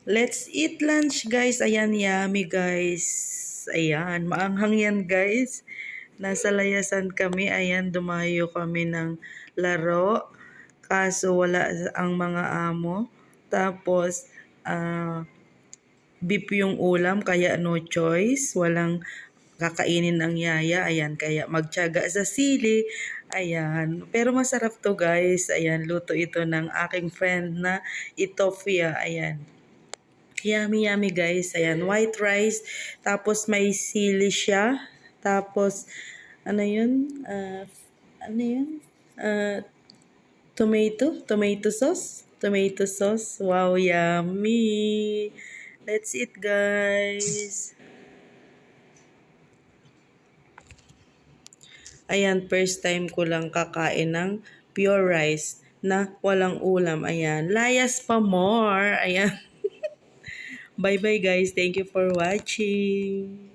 Let's eat lunch, guys. Ayan, yummy, guys. Ayan, maanghang yan, guys. Nasa layasan kami. Ayan, dumayo kami ng laro. Kaso wala ang mga amo. Tapos, beef yung ulam, kaya no choice. Walang kakainin ng yaya. Ayan, kaya magtiyaga sa sili. Ayan. Pero masarap to, guys. Ayan, luto ito ng aking friend na Ethiopia. Ayan. Yummy, yummy guys. Ayan, white rice. Tapos may sili siya. Tapos, ano yun? Ano yun? Uh, tomato sauce. Tomato sauce. Wow, yummy. Let's eat, guys. Ayan, first time ko lang kakain ng pure rice na walang ulam. Ayan, layas pa more. Ayan. Bye-bye guys. Thank you for watching.